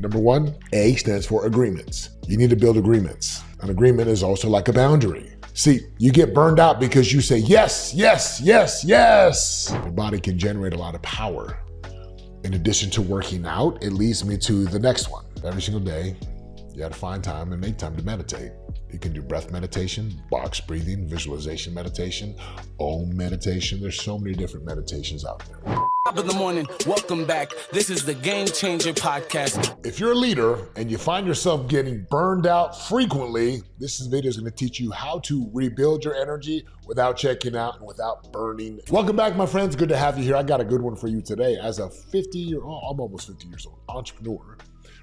Number one, A stands for agreements. You need to build agreements. An agreement is also like a boundary. See, you get burned out because you say yes, yes, yes, yes. Your body can generate a lot of power. In addition to working out, it leads me to the next one. Every single day, you got to find time and make time to meditate. You can do breath meditation, box breathing, visualization meditation, Om meditation. There's so many different meditations out there. Top of the morning, welcome back. This is the Game Changer podcast. If you're a leader and you find yourself getting burned out frequently, this video is going to teach you how to rebuild your energy without checking out and without burning. Welcome back, my friends. Good to have you here. I got a good one for you today. As a I'm almost 50 years old, entrepreneur,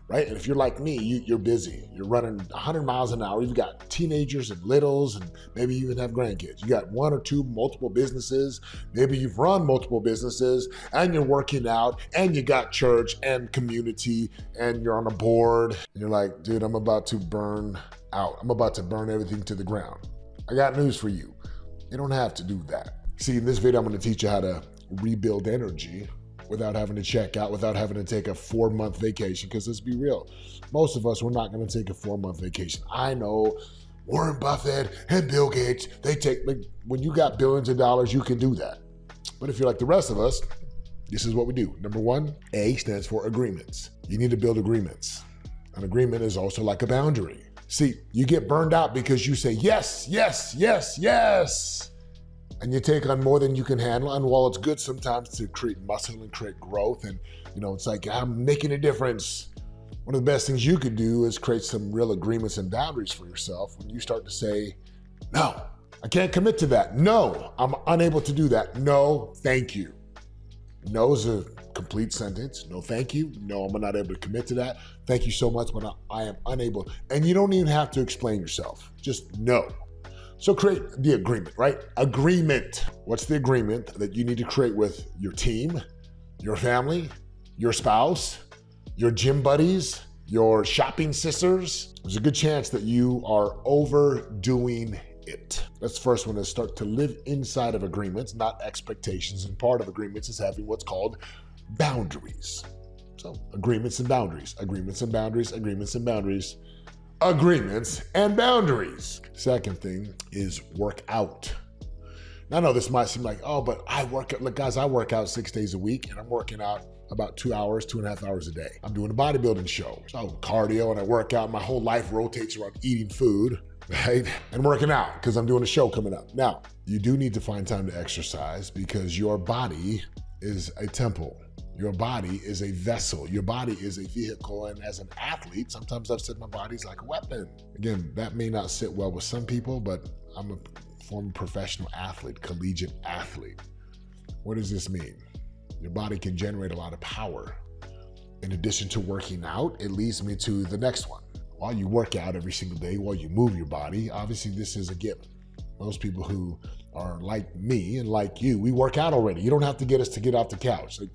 right? And if you're like me, you're busy. You're running 100 miles an hour. You've got teenagers and littles, and maybe you even have grandkids. You got one or two multiple businesses. Maybe you've run multiple businesses, and you're working out, and you got church and community, and you're on a board. And you're like, dude, I'm about to burn out. I'm about to burn everything to the ground. I got news for you. You don't have to do that. See, in this video, I'm going to teach you how to rebuild energy without having to check out, without having to take a 4-month vacation. Because let's be real, most of us, we're not going to take a 4-month vacation. I know Warren Buffett and Bill Gates, they take, when you got billions of dollars, you can do that. But if you're like the rest of us, this is what we do. Number one, A stands for agreements. You need to build agreements. An agreement is also like a boundary. See, you get burned out because you say yes, yes, yes, yes. And you take on more than you can handle. And while it's good sometimes to create muscle and create growth, and it's like, I'm making a difference. One of the best things you could do is create some real agreements and boundaries for yourself when you start to say, no, I can't commit to that. No, I'm unable to do that. No, thank you. No is a complete sentence. No, thank you. No, I'm not able to commit to that. Thank you so much, but I am unable. And you don't even have to explain yourself. Just no. So create the agreement, right? Agreement. What's the agreement that you need to create with your team, your family, your spouse, your gym buddies, your shopping sisters? There's a good chance that you are overdoing it. That's the first one, is start to live inside of agreements, not expectations. And part of agreements is having what's called boundaries. So agreements and boundaries, agreements and boundaries, agreements and boundaries. Agreements and boundaries. Second thing is work out. Now, I know this might seem like, oh, but I work out. Look, guys, I work out 6 days a week, and I'm working out about 2 hours, 2.5 hours a day. I'm doing a bodybuilding show. So cardio, and I work out. My whole life rotates around eating food, right? And working out because I'm doing a show coming up. Now, you do need to find time to exercise because your body is a temple. Your body is a vessel. Your body is a vehicle. And as an athlete, sometimes I've said my body's like a weapon. Again, that may not sit well with some people, but I'm a former professional athlete, collegiate athlete. What does this mean? Your body can generate a lot of power. In addition to working out, it leads me to the next one. While you work out every single day, while you move your body, obviously this is a given. Most people who are like me and like you, we work out already. You don't have to get us to get off the couch. Like,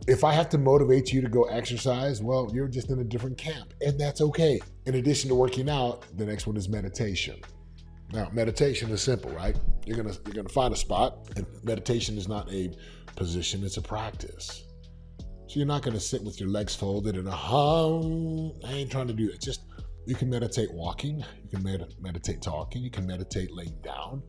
if I have to motivate you to go exercise, well, you're just in a different camp, and that's okay. In addition to working out, the next one is meditation. Now, meditation is simple, right? You're gonna find a spot, and meditation is not a position, it's a practice. So you're not gonna sit with your legs folded and I ain't trying to do that. Just, you can meditate walking, you can meditate talking, you can meditate laying down,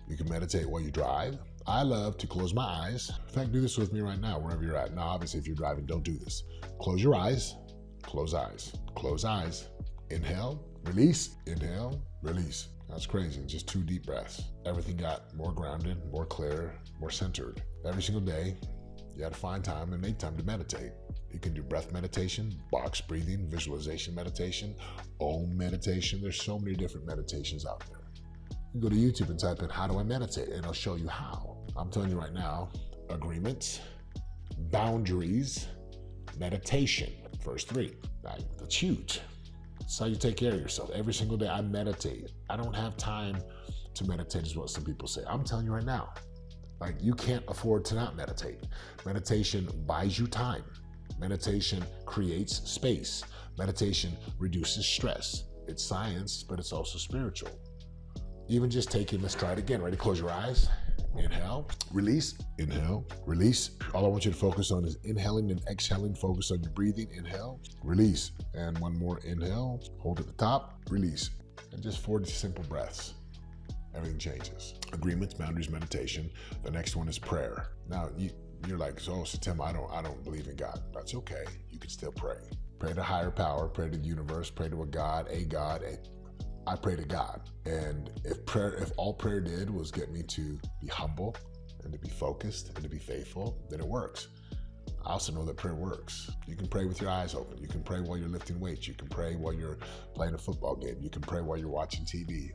you can meditate while you drive. I love to close my eyes. In fact, do this with me right now, wherever you're at. Now, obviously, if you're driving, don't do this. Close your eyes, close eyes, close eyes. Inhale, release, inhale, release. That's crazy, just 2 deep breaths. Everything got more grounded, more clear, more centered. Every single day, you gotta find time and make time to meditate. You can do breath meditation, box breathing, visualization meditation, Om meditation. There's so many different meditations out there. You can go to YouTube and type in, how do I meditate? And I'll show you how. I'm telling you right now, agreements, boundaries, meditation. First 3. That's huge. That's how you take care of yourself. Every single day I meditate. I don't have time to meditate is what some people say. I'm telling you right now, like, you can't afford to not meditate. Meditation buys you time. Meditation creates space. Meditation reduces stress. It's science, but it's also spiritual. Even just taking, let's try it again. Ready? Close your eyes. Inhale, release, inhale, release. All I want you to focus on is inhaling and exhaling. Focus on your breathing. Inhale, release. And one more inhale, hold at the top, release. And just 40 simple breaths. Everything changes. Agreements, boundaries, meditation. The next one is prayer. Now, you're like, so Setema, I don't believe in God. That's okay. You can still pray. Pray to higher power, pray to the universe, pray to a God. I pray to God. And if all prayer did was get me to be humble and to be focused and to be faithful, then it works. I also know that prayer works. You can pray with your eyes open. You can pray while you're lifting weights. You can pray while you're playing a football game. You can pray while you're watching TV.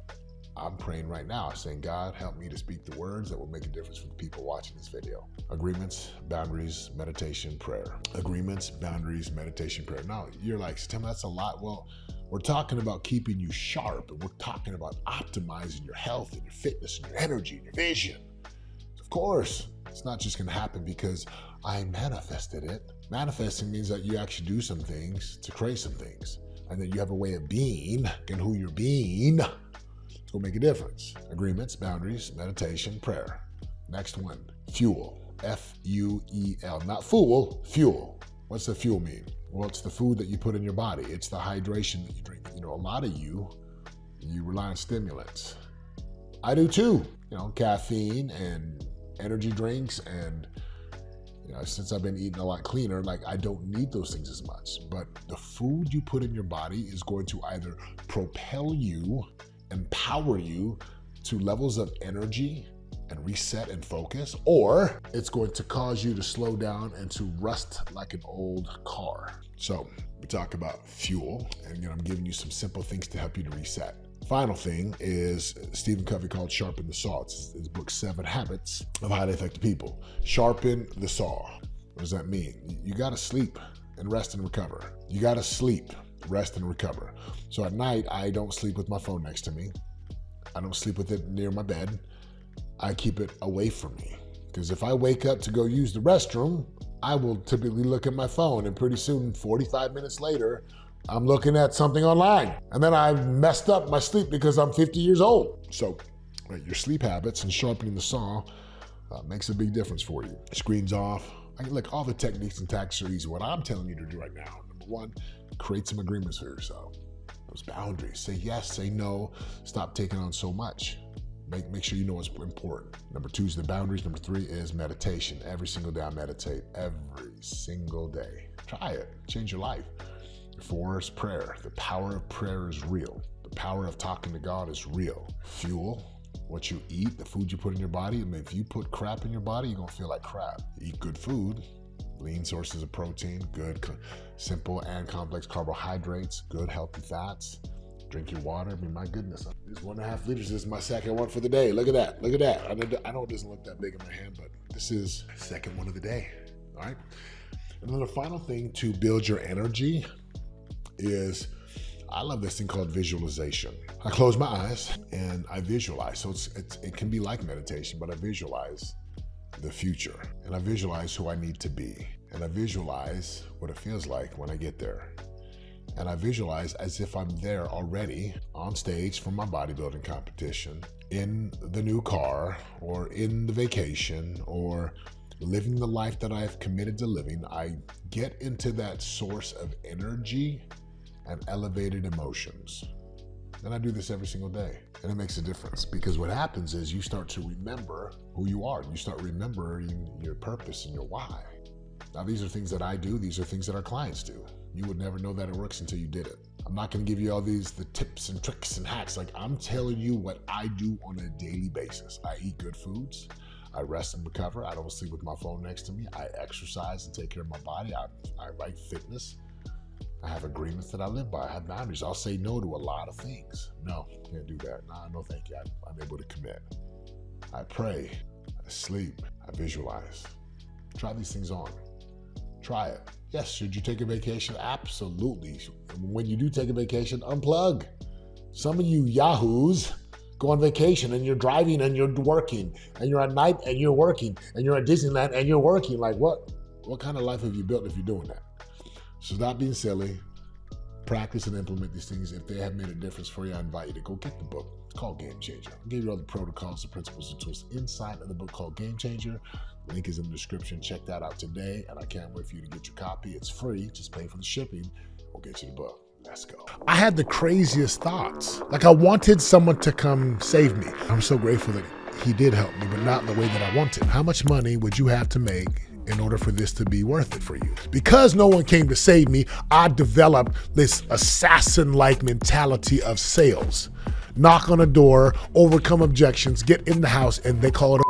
I'm praying right now, saying, God, help me to speak the words that will make a difference for the people watching this video. Agreements, boundaries, meditation, prayer. Agreements, boundaries, meditation, prayer. Now, you're like, Setema, that's a lot. Well, we're talking about keeping you sharp, and we're talking about optimizing your health and your fitness and your energy and your vision. Of course, it's not just going to happen because I manifested it. Manifesting means that you actually do some things to create some things, and that you have a way of being, and who you're being, it's going to make a difference. Agreements, boundaries, meditation, prayer. Next one, fuel. F-U-E-L. Not fool, fuel. What's the fuel mean? Well, it's the food that you put in your body. It's the hydration that you drink. You know, a lot of you rely on stimulants. I do too. You know, caffeine and energy drinks, and since I've been eating a lot cleaner, like I don't need those things as much. But the food you put in your body is going to either propel you, empower you to levels of energy and reset and focus, or it's going to cause you to slow down and to rust like an old car. So we talk about fuel, and I'm giving you some simple things to help you to reset. Final thing is Stephen Covey called Sharpen the Saw. It's his book, 7 Habits of Highly Effective People. Sharpen the saw. What does that mean? You gotta sleep and rest and recover. You gotta sleep, rest and recover. So at night, I don't sleep with my phone next to me. I don't sleep with it near my bed. I keep it away from me. Because if I wake up to go use the restroom, I will typically look at my phone, and pretty soon, 45 minutes later, I'm looking at something online. And then I messed up my sleep because I'm 50 years old. So your sleep habits and sharpening the saw makes a big difference for you. Screens off. Look, all the techniques and tactics are easy. What I'm telling you to do right now, number one, create some agreements for yourself. Those boundaries. Say yes, say no. Stop taking on so much. Make sure you know what's important. Number 2 is the boundaries. Number 3 is meditation. Every single day I meditate. Every single day. Try it. Change your life. 4 is prayer. The power of prayer is real. The power of talking to God is real. Fuel, what you eat, the food you put in your body. I mean, if you put crap in your body, you're going to feel like crap. Eat good food, lean sources of protein, good, simple and complex carbohydrates, good healthy fats. Drink your water. I mean, my goodness, this 1.5 liters. This is my second one for the day. Look at that. Look at that. I know it doesn't look that big in my hand, but this is the second one of the day. All right. And then the final thing to build your energy is, I love this thing called visualization. I close my eyes and I visualize. So it can be like meditation, but I visualize the future, and I visualize who I need to be, and I visualize what it feels like when I get there. And I visualize as if I'm there already on stage for my bodybuilding competition, in the new car, or in the vacation, or living the life that I've committed to living. I get into that source of energy and elevated emotions. And I do this every single day. And it makes a difference, because what happens is you start to remember who you are. You start remembering your purpose and your why. Now, these are things that I do. These are things that our clients do. You would never know that it works until you did it. I'm not going to give you all the tips and tricks and hacks. Like, I'm telling you what I do on a daily basis. I eat good foods. I rest and recover. I don't sleep with my phone next to me. I exercise and take care of my body. I like fitness. I have agreements that I live by. I have boundaries. I'll say no to a lot of things. No, can't do that. No, thank you. I'm able to commit. I pray. I sleep. I visualize. Try these things on. Try it. Yes, should you take a vacation? Absolutely. When you do take a vacation, unplug. Some of you yahoos go on vacation and you're driving and you're working, and you're at night and you're working, and you're at Disneyland and you're working. Like, what kind of life have you built if you're doing that? So stop being silly. practice and implement these things, if they have made a difference for you, I invite you to go get the book. It's called Game Changer. I gave you all the protocols, the principles, and tools inside of the book called Game Changer. The link is in the description. Check that out today, and I can't wait for you to get your copy. It's free. Just pay for the shipping. We'll get you the book. Let's go. I had the craziest thoughts. Like, I wanted someone to come save me. I'm so grateful that he did help me, but not in the way that I wanted. How much money would you have to make in order for this to be worth it for you? Because no one came to save me, I developed this assassin-like mentality of sales. Knock on a door, overcome objections, get in the house, and they call it a